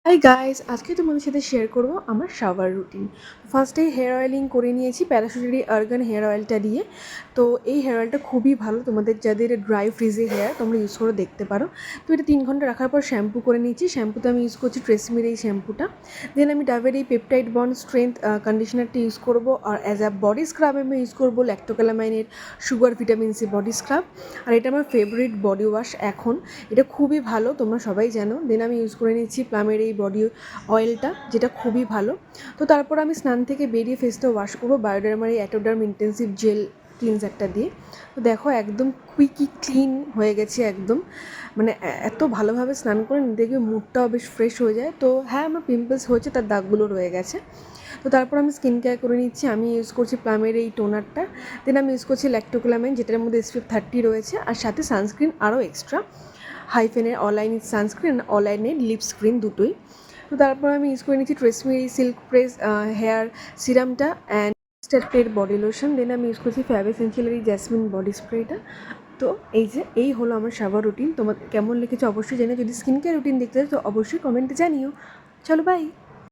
Hi guys, আজকে তোমাদের সাথে শেয়ার করব আমার শাওয়ার রুটিন। ফার্স্টেই হেয়ার অয়েলিং করে নিয়েছি প্যারাশুটেরই আর্গান হেয়ার অয়েলটা দিয়ে। তো এই হেয়ার অয়েলটা খুবই ভালো, তোমাদের যাদের ড্রাই ফ্রিজে হেয়ার তোমরা ইউজ করে দেখতে পারো। তো এটা 3 ঘন্টা রাখার পর শ্যাম্পু করে নিয়েছি। শ্যাম্পুতে আমি ইউজ করছি ট্রেসমির এই শ্যাম্পুটা। দেন আমি ডাবের এই পেপটাইড বন্ড স্ট্রেংথ কন্ডিশনারটা ইউজ করবো। আর অ্যাজ আ বডি স্ক্রাব আমি ইউজ করবো ল্যাক্টোক্যালামাইনের sugar vitamin C body scrub. আর এটা আমার ফেভারিট বডি ওয়াশ এখন, এটা খুবই ভালো, তোমরা সবাই জানো। দেন আমি ইউজ করে নিচ্ছি প্লামের এই বডি অয়েলটা, যেটা খুবই ভালো। তো তারপর আমি স্নান থেকে বেরিয়ে ফেসটা ওয়াশ করবো বায়োডার্মার এই অ্যাটোডার্ম ইন্টেন্সিভ জেল ক্লিনজারটা দিয়ে। তো দেখো একদম কুইকি ক্লিন হয়ে গেছে একদম, মানে এত ভালোভাবে স্নান করে দেখবে মুডটাও বেশ ফ্রেশ হয়ে যায়। তো হ্যাঁ, আমার পিম্পলস হয়েছে, তার দাগগুলো রয়ে গেছে। তো তারপর আমি স্কিন কেয়ার করে নিচ্ছি। আমি ইউজ করছি প্লামের এই টোনারটা। দেন আমি ইউজ করছি ল্যাক্টোক্যালামাইন, যেটার মধ্যে SPF 30 রয়েছে, আর সাথে সানস্ক্রিন আরও এক্সট্রা, হাইফেনের অনলাইন সানস্ক্রিন, অনলাইনের লিপ স্ক্রিন দুটোই। তো তারপর আমি ইউজ করে নিচ্ছি ট্রেসমির এই সিল্ক প্রেস হেয়ার সিরামটা অ্যান্ড স্টেটের বডি লোশন। দেন আমি ইউজ করছি ফ্যাব এসেন্সিয়ালের এই জ্যাসমিন বডি স্প্রেটা। তো এই হলো আমার শাওয়ার রুটিন। তোমার কেমন লেগেছে অবশ্যই জানিও। যদি স্কিন কেয়ার রুটিন দেখতে চাও তো অবশ্যই কমেন্টে জানিও। চলো বাই।